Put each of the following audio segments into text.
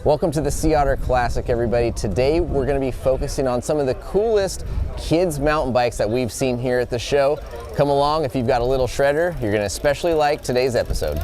Welcome to the Sea Otter Classic, everybody. Today we're going to be focusing on some of the coolest kids mountain bikes that we've seen here at the show. Come along if you've got a little shredder. You're going to especially like today's episode.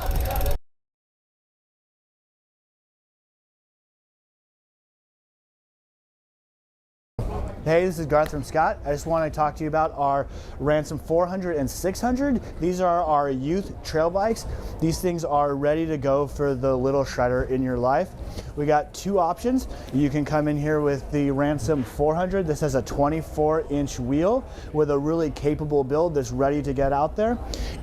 Hey, this is Garth from Scott. I just want to talk to you about our Ransom 400 and 600. These are our youth trail bikes. These things are ready to go for the little shredder in your life. We got two options. You can come in here with the Ransom 400. This has a 24-inch wheel with a really capable build that's ready to get out there.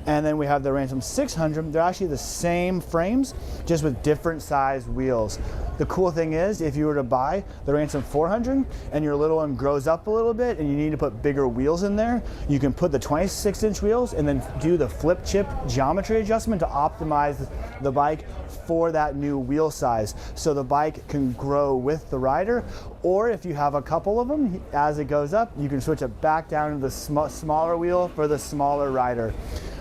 And then we have the Ransom 600. They're actually the same frames, just with different size wheels. The cool thing is, if you were to buy the Ransom 400 and your little one grows up a little bit and you need to put bigger wheels in there, you can put the 26-inch wheels and then do the flip chip geometry adjustment to optimize the bike for that new wheel size. So the bike can grow with the rider, or if you have a couple of them, as it goes up, you can switch it back down to the smaller wheel for the smaller rider.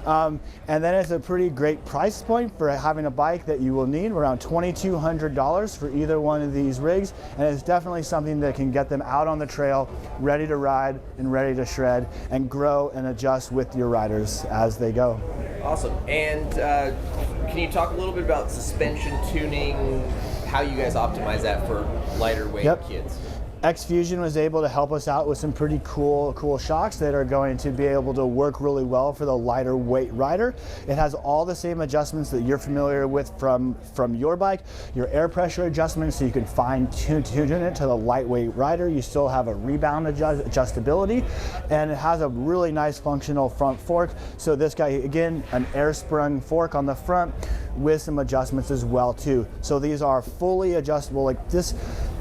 And then it's a pretty great price point for having a bike that you will need, around $2,200 for either one of these rigs, and it's definitely something that can get them out on the trail, ready to ride and ready to shred and grow and adjust with your riders as they go. Awesome. And can you talk a little bit about suspension tuning, how you guys optimize that for lighter weight kids? X-Fusion was able to help us out with some pretty cool shocks that are going to be able to work really well for the lighter weight rider. It has all the same adjustments that you're familiar with from your bike, your air pressure adjustments, so you can fine tune it to the lightweight rider. You still have a rebound adjustability, and it has a really nice functional front fork. So this guy, again, an air sprung fork on the front with some adjustments as well too. So these are fully adjustable like this.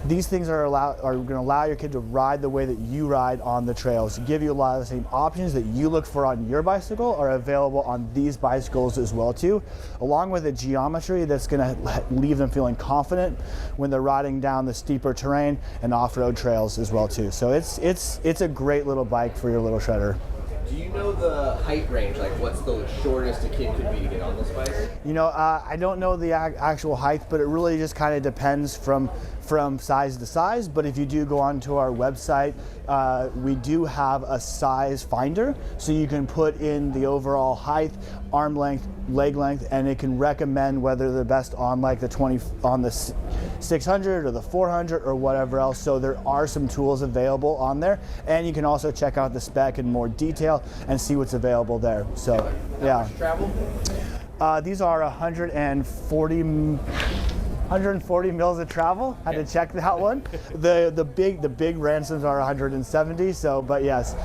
These things are going to allow your kid to ride the way that you ride on the trails. Give you a lot of the same options that you look for on your bicycle are available on these bicycles as well too, along with a geometry that's going to leave them feeling confident when they're riding down the steeper terrain and off-road trails as well too. So it's a great little bike for your little shredder. Do you know the height range? Like, what's the shortest a kid could be to get on this bike? You know, I don't know the actual height, but it really just kind of depends from size to size. But if you do go onto our website, we do have a size finder, so you can put in the overall height, arm length, leg length, and it can recommend whether they're best on like the 600 or the 400 or whatever else. So there are some tools available on there, and you can also check out the spec in more detail and see what's available there. So yeah. How much travel? These are 140 mils of travel. Had to check that one. The big Ransoms are 170. So, but yes,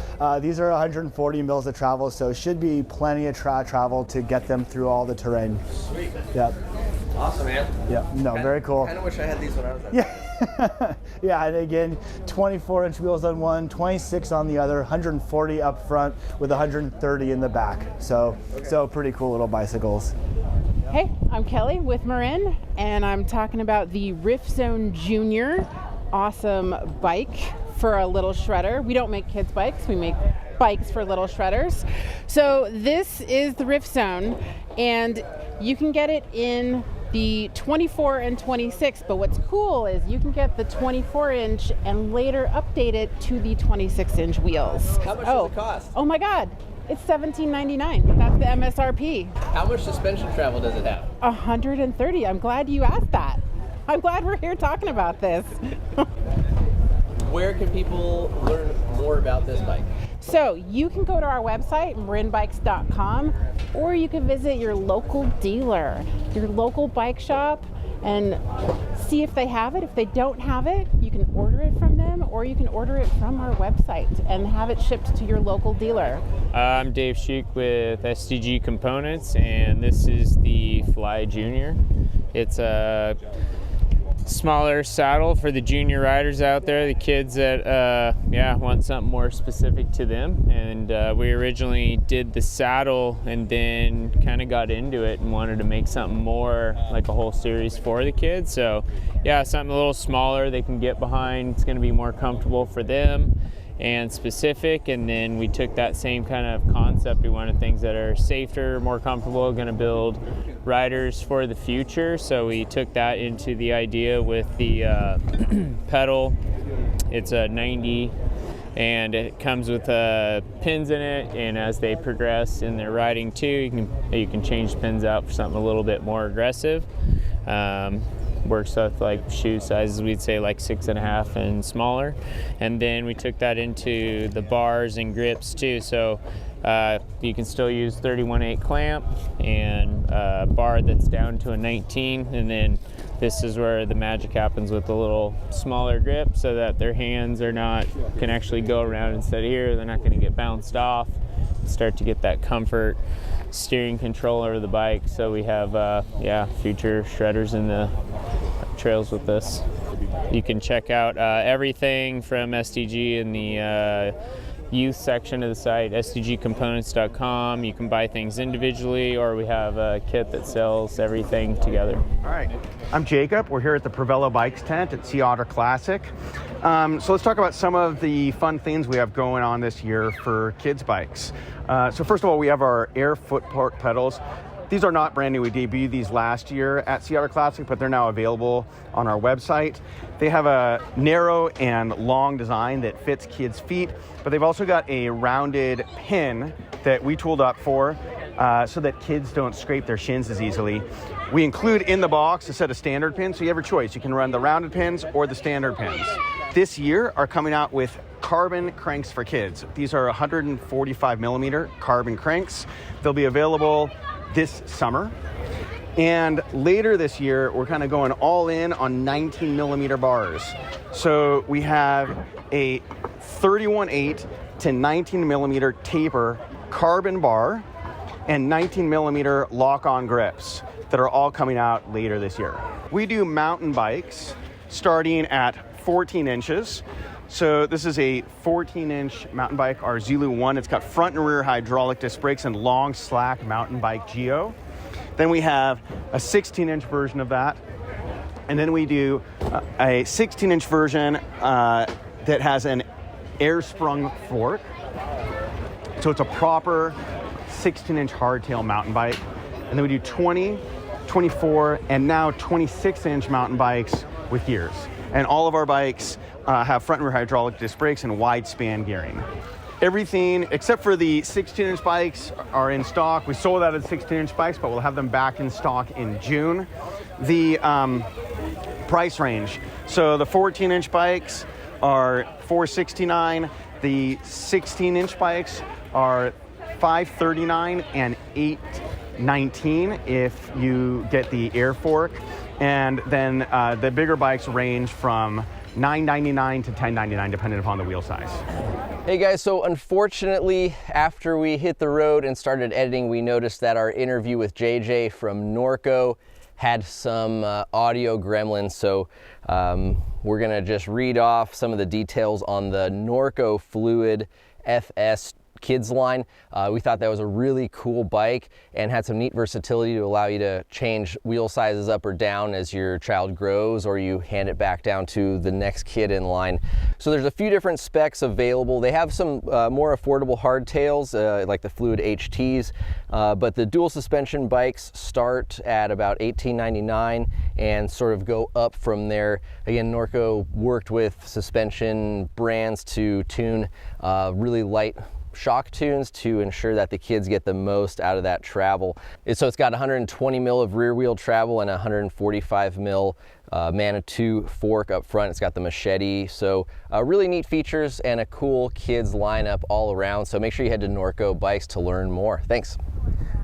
these are 140 mils of travel. So should be plenty of travel to get them through all the terrain. Sweet. Yep. Awesome, man. Yeah. No, very cool. I kind of wish I had these when I was at Yeah. Yeah, and again, 24-inch wheels on one, 26 on the other, 140 up front with 130 in the back. So, so pretty cool little bicycles. Hey, I'm Kelly with Marin, and I'm talking about the Rift Zone Junior. Awesome bike for a little shredder. We don't make kids bikes, we make bikes for little shredders. So this is the Rift Zone, and you can get it in the 24 and 26, but what's cool is you can get the 24-inch and later update it to the 26-inch wheels. How much does it cost? Oh my God, it's $17.99. That's the MSRP. How much suspension travel does it have? 130. I'm glad you asked that. I'm glad we're here talking about this. Where can people learn more about this bike? So you can go to our website, marinbikes.com, or you can visit your local dealer, your local bike shop, and see if they have it. If they don't have it, you can order it from them, or you can order it from our website and have it shipped to your local dealer. I'm Dave Sheik with SDG Components, and this is the Fly Junior. It's a smaller saddle for the junior riders out there, the kids that want something more specific to them. And we originally did the saddle and then kind of got into it and wanted to make something more like a whole series for the kids. So yeah, something a little smaller they can get behind. It's going to be more comfortable for them. and specific, and then we took that same kind of concept. We wanted things that are safer, more comfortable, going to build riders for the future. So we took that into the idea with the pedal. It's a 90, and it comes with pins in it, and as they progress in their riding too, you can change pins out for something a little bit more aggressive. Works with like shoe sizes, we'd say like 6.5 and smaller. And then we took that into the bars and grips too. So you can still use 31/8 clamp and a bar that's down to a 19. And then this is where the magic happens with the little smaller grip, so that their hands can actually go around instead of here. They're not going to get bounced off. Start to get that comfort steering control over the bike. So we have future shredders in the trails with this. You can check out everything from SDG in the youth section of the site, sdgcomponents.com. You can buy things individually, or we have a kit that sells everything together. All right, I'm Jacob. We're here at the Prevelo Bikes tent at Sea Otter Classic. So let's talk about some of the fun things we have going on this year for kids bikes. So first of all, we have our air foot park pedals. These are not brand new. We debuted these last year at Sea Otter Classic, but they're now available on our website. They have a narrow and long design that fits kids' feet, but they've also got a rounded pin that we tooled up for so that kids don't scrape their shins as easily. We include in the box a set of standard pins, so you have a choice. You can run the rounded pins or the standard pins. This year are coming out with carbon cranks for kids. These are 145 millimeter carbon cranks. They'll be available this summer. And later this year, we're kind of going all in on 19 millimeter bars. So we have a 31/8 to 19 millimeter taper carbon bar and 19 millimeter lock-on grips that are all coming out later this year. We do mountain bikes starting at 14 inches. So this is a 14-inch mountain bike, our Zulu 1. It's got front and rear hydraulic disc brakes and long slack mountain bike geo. Then we have a 16-inch version of that. And then we do a 16-inch version that has an air-sprung fork. So it's a proper 16-inch hardtail mountain bike. And then we do 20, 24, and now 26-inch mountain bikes with gears. And all of our bikes have front and rear hydraulic disc brakes and wide span gearing. Everything except for the 16-inch bikes are in stock. We sold out of 16-inch bikes, but we'll have them back in stock in June. The price range. So the 14-inch bikes are $469. The 16-inch bikes are $539 and $819 if you get the air fork. And then the bigger bikes range from $999 to $1099 depending upon the wheel size. Hey guys, so unfortunately, after we hit the road and started editing, we noticed that our interview with JJ from Norco had some audio gremlins. So we're gonna just read off some of the details on the Norco Fluid FS kids line. We thought that was a really cool bike and had some neat versatility to allow you to change wheel sizes up or down as your child grows, or you hand it back down to the next kid in line. So there's a few different specs available. They have some more affordable hardtails like the Fluid HTs, but the dual suspension bikes start at about $18.99 and sort of go up from there. Again, Norco worked with suspension brands to tune really light shock tunes to ensure that the kids get the most out of that travel. So it's got 120 mil of rear wheel travel and 145 mil Manitou fork up front. It's got the machete. So really neat features and a cool kids lineup all around. So make sure you head to Norco Bikes to learn more. Thanks.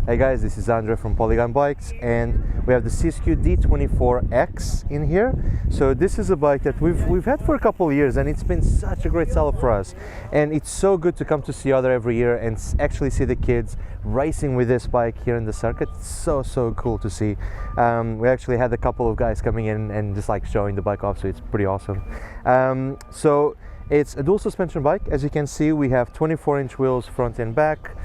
Hey guys, this is Andre from Polygon Bikes, and we have the Siskiyou D24X in here. So this is a bike that we've had for a couple of years, and it's been such a great seller for us. And it's so good to come to Sea Otter every year and actually see the kids racing with this bike here in the circuit. It's so cool to see. We actually had a couple of guys coming in and just like showing the bike off, so it's pretty awesome. So It's a dual suspension bike. As you can see, we have 24-inch wheels front and back,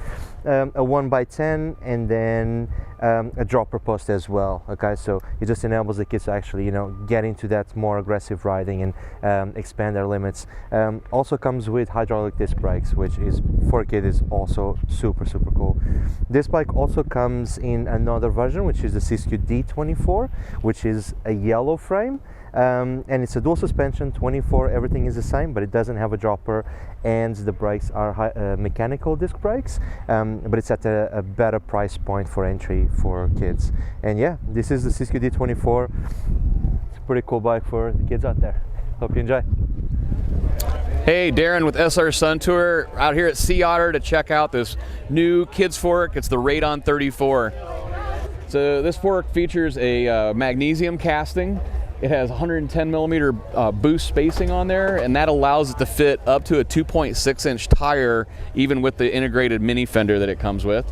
a 1x10, and then a dropper post as well. Okay, so it just enables the kids to actually, get into that more aggressive riding and expand their limits. Also comes with hydraulic disc brakes, which is for a kid is also super cool. This bike also comes in another version, which is the Sea D24, which is a yellow frame. And it's a dual suspension, 24, everything is the same, but it doesn't have a dropper, and the brakes are mechanical disc brakes, but it's at a better price point for entry for kids. And yeah, this is the Sea D24. It's a pretty cool bike for the kids out there. Hope you enjoy. Hey, Darren with SR Suntour out here at Sea Otter to check out this new kids fork. It's the Radon 34. So this fork features a magnesium casting. It has 110 millimeter boost spacing on there, and that allows it to fit up to a 2.6 inch tire, even with the integrated mini fender that it comes with.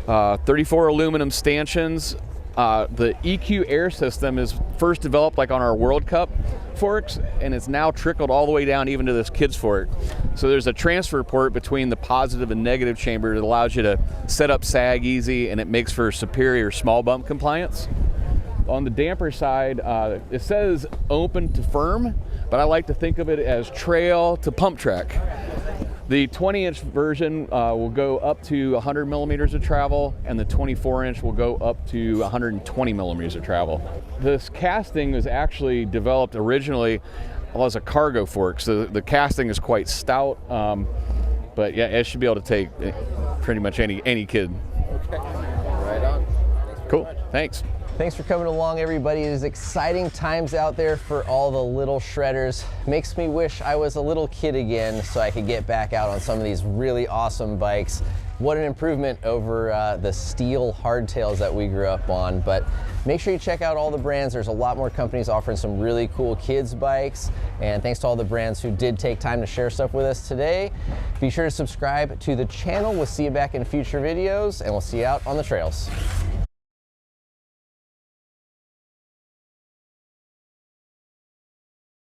34 aluminum stanchions. The EQ air system is first developed like on our World Cup forks, and it's now trickled all the way down even to this kids fork. So there's a transfer port between the positive and negative chamber that allows you to set up sag easy, and it makes for superior small bump compliance. On the damper side, it says open to firm, but I like to think of it as trail to pump track. The 20-inch version will go up to 100 millimeters of travel, and the 24-inch will go up to 120 millimeters of travel. This casting was actually developed originally as a cargo fork, so the casting is quite stout, but yeah, it should be able to take pretty much any kid. Okay, right on. Cool, thanks. Thanks for coming along, everybody. It is exciting times out there for all the little shredders. Makes me wish I was a little kid again so I could get back out on some of these really awesome bikes. What an improvement over the steel hardtails that we grew up on. But make sure you check out all the brands. There's a lot more companies offering some really cool kids bikes. And thanks to all the brands who did take time to share stuff with us today. Be sure to subscribe to the channel. We'll see you back in future videos, and we'll see you out on the trails.